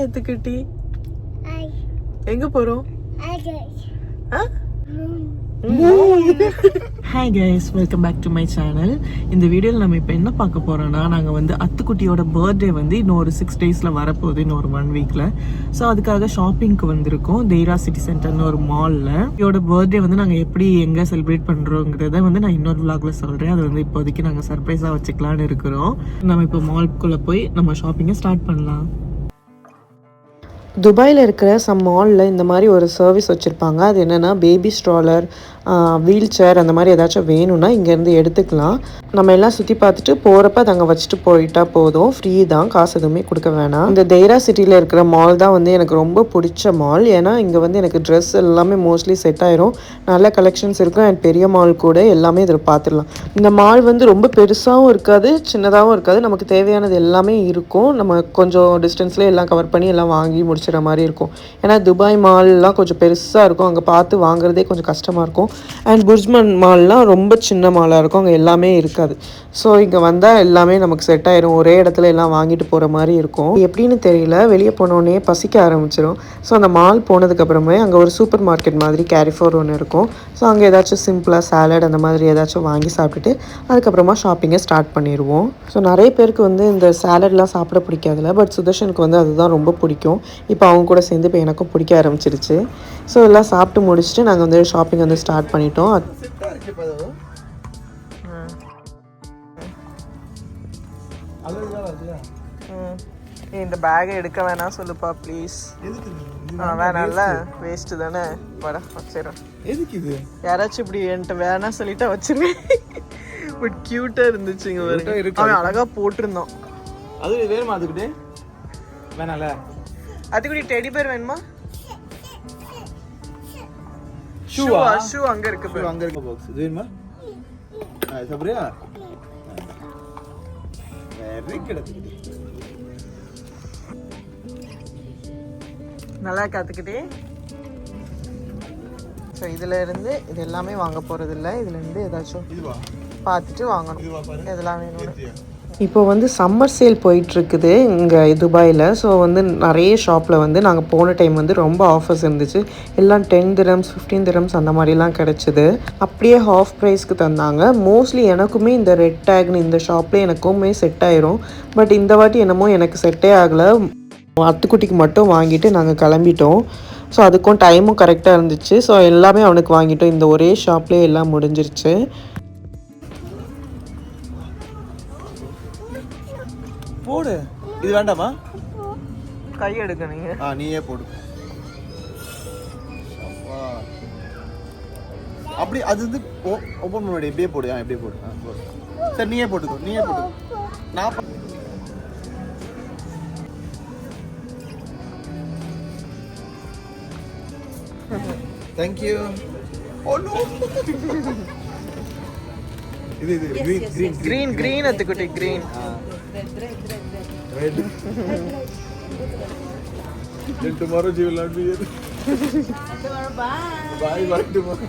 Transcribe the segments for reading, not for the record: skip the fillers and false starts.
எத்துக்கிட்டி எங்க போறோம்? Hi guys, welcome back to my channel. இந்த வீடியோவில் நம்ம இப்போ என்ன பார்க்க போகிறோம்னா, நாங்கள் வந்து அத்துக்குட்டியோட பர்த்டே வந்து இன்னும் ஒரு 6 daysல வரப்போகுது, இன்னும் ஒரு 1 weekல. ஸோ அதுக்காக ஷாப்பிங்க்கு வந்திருக்கோம் தெய்ரா சிட்டி சென்டர்னு ஒரு மாலில். இதோட பர்த்டே வந்து நாங்கள் எப்படி எங்கே செலிப்ரேட் பண்ணுறோங்கிறத வந்து நான் இன்னொரு vlogல சொல்கிறேன். அது வந்து இப்போதைக்கு நாங்கள் சர்ப்ரைஸாக வச்சுக்கலான்னு இருக்கிறோம். நம்ம இப்போ மால்குள்ளே போய் நம்ம ஷாப்பிங்கை ஸ்டார்ட் பண்ணலாம். துபாயில் இருக்கிற மாலில் இந்த மாதிரி ஒரு சர்வீஸ் வச்சுருப்பாங்க. அது என்னென்னா, பேபி ஸ்ட்ராலர், வீல் சேர் அந்த மாதிரி ஏதாச்சும் வேணும்னா இங்கேருந்து எடுத்துக்கலாம். நம்ம எல்லாம் சுற்றி பார்த்துட்டு போகிறப்ப அதை அங்கே வச்சுட்டு போயிட்டா போதும். ஃப்ரீ தான், காசு எதுவுமே கொடுக்க வேணாம். இந்த தெய்ரா சிட்டியில் இருக்கிற மால் தான் வந்து எனக்கு ரொம்ப பிடிச்ச மால். ஏன்னா இங்கே வந்து எனக்கு ட்ரெஸ் எல்லாமே மோஸ்ட்லி செட் ஆயிரும். நல்ல கலெக்ஷன்ஸ் இருக்கும். அண்ட் பெரிய மால் கூட எல்லாமே இதில் பார்த்துடலாம். இந்த மால் வந்து ரொம்ப பெருசாகவும் இருக்காது, சின்னதாகவும் இருக்காது. நமக்கு தேவையானது எல்லாமே இருக்கும். நம்ம கொஞ்சம் டிஸ்டன்ஸ்லேயே எல்லாம் கவர் பண்ணி எல்லாம் வாங்கி முடிச்சிட மாதிரி இருக்கும். ஏன்னா துபாய் மால்லாம் கொஞ்சம் பெருசாக இருக்கும். அங்கே பார்த்து வாங்குறதே கொஞ்சம் கஷ்டமாக இருக்கும். அண்ட் புர்ஜ்மன் மால்லாம் ரொம்ப சின்ன மாலாக இருக்கும். அங்கே எல்லாமே இருக்காது. ஸோ இங்கே வந்தால் எல்லாமே நமக்கு செட் ஆயிரும். ஒரே இடத்துல எல்லாம் வாங்கிட்டு போகிற மாதிரி இருக்கும். எப்படின்னு தெரியல, வெளியே போனோடனே பசிக்க ஆரம்பிச்சிடும். ஸோ அந்த மால் போனதுக்கப்புறமே அங்கே ஒரு சூப்பர் மார்க்கெட் மாதிரி கேரிஃபோர் ஒன்று இருக்கும். ஸோ அங்கே ஏதாச்சும் சிம்பிளாக சாலட் அந்த மாதிரி ஏதாச்சும் வாங்கி சாப்பிட்டுட்டு அதுக்கப்புறமா ஷாப்பிங்கை ஸ்டார்ட் பண்ணிடுவோம். ஸோ நிறைய பேருக்கு வந்து இந்த சாலட்லாம் சாப்பிட பிடிக்காதுல்ல, பட் சுதர்ஷனுக்கு வந்து அதுதான் ரொம்ப பிடிக்கும். இப்போ அவங்க கூட சேர்ந்து இப்போ எனக்கும் பிடிக்க ஆரம்பிச்சிருச்சு. ஸோ எல்லாம் சாப்பிட்டு முடிச்சுட்டு நாங்கள் வந்து ஷாப்பிங் வந்து ஸ்டார்ட் பண்ணிட்டோம். இந்த பேகை எடுக்க வேணாம் சொல்லுப்பா ப்ளீஸ். வேணாம்ல, வேஸ்ட்டு தானே. வர வச்சிடும். எதுக்கு இது? யாராச்சும் இப்படி என்கிட்ட வேணாம் சொல்லிட்டா வச்சிருவேன். பட் க்யூட்டாக இருந்துச்சு. இங்கே வரைக்கும் அவன் அழகாக போட்டிருந்தோம். அது வேணுமா? அதுக்கிட்டே வேணாம்ல. அதுக்குடி டெடி பேர் வேணுமா? ஷூ அங்க இருக்கு. அங்க இருக்கு பாக்ஸ். இது வேணுமா? சபரியா வெரி குட். நல்லா காத்துக்கிட்டே. ஸோ இதில் இருந்து இது எல்லாமே வாங்க போகிறது இல்லை. இதுலேருந்து ஏதாச்சும் பார்த்துட்டு வாங்கணும் எதெல்லாம் வேணும். இப்போ வந்து சம்மர் சேல் போயிட்டுருக்குது இங்கே துபாயில். ஸோ வந்து நிறைய ஷாப்பில் வந்து நாங்கள் போன டைம் வந்து ரொம்ப ஆஃபர்ஸ் இருந்துச்சு. எல்லாம் 10 dirhams 15 dirhams அந்த மாதிரிலாம் கிடச்சிது. அப்படியே ஹாஃப் ப்ரைஸ்க்கு தந்தாங்க. மோஸ்ட்லி எனக்குமே இந்த ரெட் டேக்னு இந்த ஷாப்லேயே எனக்குமே செட் ஆயிரும். பட் இந்த வாட்டி என்னமோ எனக்கு செட்டே ஆகலை. அத்துக்குட்டிக்கு மட்டும் வாங்கிட்டு நாங்கள் கிளம்பிட்டோம். ஸோ அதுக்கும் டைமும் கரெக்டாக இருந்துச்சு. ஸோ எல்லாமே அவனுக்கு வாங்கிட்டோம். இந்த ஒரே ஷாப்லேயே எல்லாம் முடிஞ்சிருச்சு. போடு. இது வேண்டாமா? கை எடுக்க நீங்க. நீயே போடு. அப்படி அது வந்து ஓபன் பண்ணி இப்படியே போடு. இப்படியே போடு. சரி, நீயே போட்டுக்கோ. நான் Thank you. Oh no. இது green அத்துக்குட்டி green. Red. Then tomorrow you will not be here. Tomorrow bye tomorrow.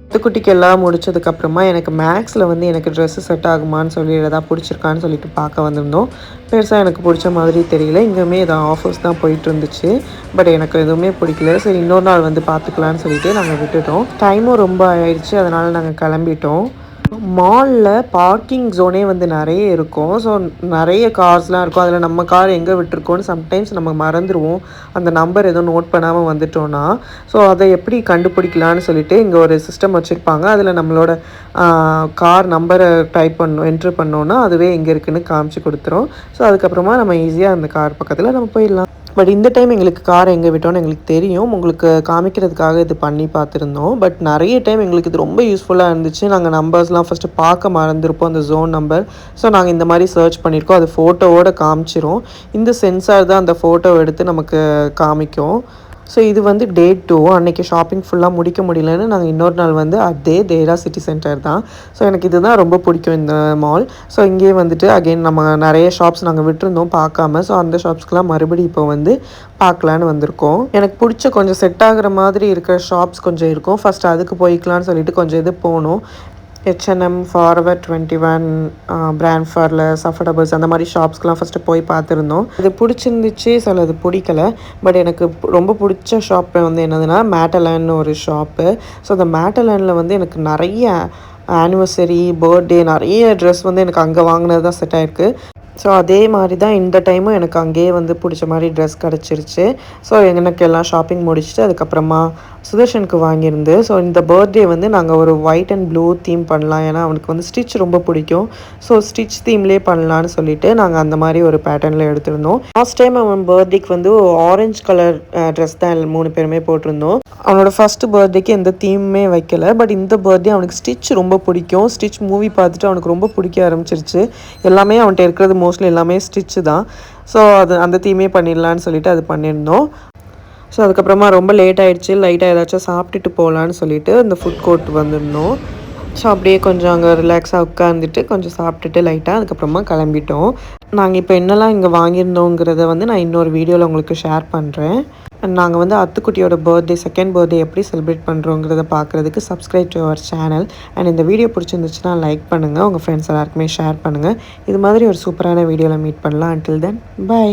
அத்துக்குட்டிக்கு எல்லாம் முடிச்சதுக்கப்புறமா எனக்கு மேக்ஸில் வந்து எனக்கு ட்ரெஸ்ஸு செட் ஆகுமான்னு சொல்லி எதாவது பிடிச்சிருக்கான்னு சொல்லிட்டு பார்க்க வந்திருந்தோம். பெருசாக எனக்கு பிடிச்ச மாதிரி தெரியல. இங்கேயுமே எதாவது ஆஃபர்ஸ் தான் போயிட்டு இருந்துச்சு. பட் எனக்கு எதுவுமே பிடிக்கல. சரி, இன்னொரு நாள் வந்து பார்த்துக்கலான்னு சொல்லிட்டு நாங்கள் விட்டுட்டோம். டைமும் ரொம்ப ஆயிடுச்சு. அதனால் நாங்கள் கிளம்பிட்டோம். மாலில் பார்க்கிங் ஜோனே வந்து நிறைய இருக்கும். ஸோ நிறைய கார்ஸ்லாம் இருக்கும். அதில் நம்ம கார் எங்கே விட்டுருக்கோன்னு சம்டைம்ஸ் நம்ம மறந்துடுவோம். அந்த நம்பர் எதுவும் நோட் பண்ணாமல் வந்துட்டோன்னா. ஸோ அதை எப்படி கண்டுபிடிக்கலான்னு சொல்லிட்டு இங்கே ஒரு சிஸ்டம் வச்சுருப்பாங்க. அதில் நம்மளோட கார் நம்பரை என்ட்ரு பண்ணோன்னா அதுவே எங்கே இருக்குதுன்னு காமிச்சு கொடுத்துரும். ஸோ அதுக்கப்புறமா நம்ம ஈஸியாக அந்த கார் பக்கத்தில் நம்ம போயிடலாம். பட் இந்த டைம் எங்களுக்கு கார் எங்கே விட்டோன்னு எங்களுக்கு தெரியும். உங்களுக்கு காமிக்கிறதுக்காக இது பண்ணி பார்த்துருந்தோம். பட் நிறைய டைம் எங்களுக்கு இது ரொம்ப யூஸ்ஃபுல்லாக இருந்துச்சு. நாங்கள் நம்பர்ஸ்லாம் ஃபஸ்ட்டு பார்க்க மறந்துருப்போம், அந்த ஜோன் நம்பர். ஸோ நாங்கள் இந்த மாதிரி சர்ச் பண்ணியிருக்கோம். அது ஃபோட்டோவோடு காமிச்சிரும். இந்த சென்சார் தான் அந்த ஃபோட்டோவை எடுத்து நமக்கு காமிக்கும். ஸோ இது வந்து டே 2. அன்றைக்கி ஷாப்பிங் ஃபுல்லாக முடிக்க முடியலன்னு நாங்கள் இன்னொரு நாள் வந்து அதே தெய்ரா சிட்டி சென்டர் தான். ஸோ எனக்கு இதுதான் ரொம்ப பிடிக்கும் இந்த மால். ஸோ இங்கேயே வந்துட்டு அகெயின் நம்ம நிறைய ஷாப்ஸ் நாங்கள் விட்டுருந்தோம் பார்க்காம. ஸோ அந்த ஷாப்ஸ்க்கெலாம் மறுபடியும் இப்போ வந்து பார்க்கலான்னு வந்திருக்கோம். எனக்கு பிடிச்ச கொஞ்சம் செட் ஆகிற மாதிரி இருக்கிற ஷாப்ஸ் கொஞ்சம் இருக்கும். ஃபஸ்ட்டு அதுக்கு போய்க்கலான்னு சொல்லிட்டு கொஞ்சம் இது போனோம். H&M, ஃபார்வர் 21, பிராண்ட்ஃபர்ல, சஃபர்டபுள்ஸ் அந்த மாதிரி ஷாப்ஸ்க்கெலாம் ஃபஸ்ட்டு போய் பார்த்துருந்தோம். அது பிடிச்சிருந்துச்சு, சிலது பிடிக்கல. பட் எனக்கு ரொம்ப பிடிச்ச ஷாப் வந்து என்னதுன்னா மேட்டலன்னு ஒரு ஷாப்பு. ஸோ அந்த மேட்டலனில் வந்து எனக்கு நிறைய ஆனிவர்சரி, பர்த்டே நிறைய ட்ரெஸ் வந்து எனக்கு அங்கே வாங்கினது தான் செட் ஆகிருக்கு. ஸோ அதே மாதிரி தான் இந்த டைமும் எனக்கு அங்கேயே வந்து பிடிச்ச மாதிரி ட்ரெஸ் கிடச்சிருச்சு. ஸோ எனக்கு எல்லாம் ஷாப்பிங் முடிச்சுட்டு அதுக்கப்புறமா சுதர்ஷனுக்கு வாங்கியிருந்து. ஸோ இந்த பர்த்டே வந்து நாங்கள் ஒரு ஒயிட் அண்ட் ப்ளூ தீம் பண்ணலாம், ஏன்னா அவனுக்கு வந்து ஸ்டிச் ரொம்ப பிடிக்கும். ஸோ ஸ்டிச் தீம்லேயே பண்ணலான்னு சொல்லிட்டு நாங்கள் அந்த மாதிரி ஒரு பேட்டர்னில் எடுத்திருந்தோம். லாஸ்ட் டைம் அவன் பர்த்டேக்கு வந்து ஆரஞ்சு கலர் ட்ரெஸ் தான் 3 பேருமே போட்டிருந்தோம். அவனோட ஃபஸ்ட்டு பர்த்டேக்கு எந்த தீமுமே வைக்கல. பட் இந்த பர்த்டே அவனுக்கு ஸ்டிச் ரொம்ப பிடிக்கும். ஸ்டிச் மூவி பார்த்துட்டு அவனுக்கு ரொம்ப பிடிக்க ஆரம்பிச்சிருச்சு. எல்லாமே அவன்கிட்ட இருக்கிறது மோஸ்ட்லி எல்லாமே ஸ்டிச்சு தான். ஸோ அந்த தீமே பண்ணிடலான்னு சொல்லிட்டு அது பண்ணியிருந்தோம். ஸோ அதுக்கப்புறமா ரொம்ப லேட் ஆகிடுச்சு, லைட்டாக ஏதாச்சும் சாப்பிட்டுட்டு போகலான்னு சொல்லிட்டு அந்த ஃபுட் கோர்ட் வந்திருந்தோம். ஸோ அப்படியே கொஞ்சம் அங்கே ரிலாக்ஸாக உட்காந்துட்டு கொஞ்சம் சாப்பிட்டுட்டு லைட்டாக அதுக்கப்புறமா கிளம்பிட்டோம். நாங்கள் இப்போ என்னெல்லாம் இங்கே வாங்கியிருந்தோங்கிறத வந்து நான் இன்னொரு வீடியோவில் உங்களுக்கு ஷேர் பண்ணுறேன். நாங்கள் வந்து அத்துக்குட்டியோட பர்த்டே, செகண்ட் பர்த்டே எப்படி செலிப்ரேட் பண்ணுறோங்கிறத பார்க்குறதுக்கு subscribe to our channel. And இந்த வீடியோ பிடிச்சிருந்துச்சுன்னா லைக் பண்ணுங்கள், உங்கள் ஃப்ரெண்ட்ஸ் எல்லாருக்குமே ஷேர் பண்ணுங்கள். இது மாதிரி ஒரு சூப்பரான வீடியோவில் மீட் பண்ணலாம். Until then by.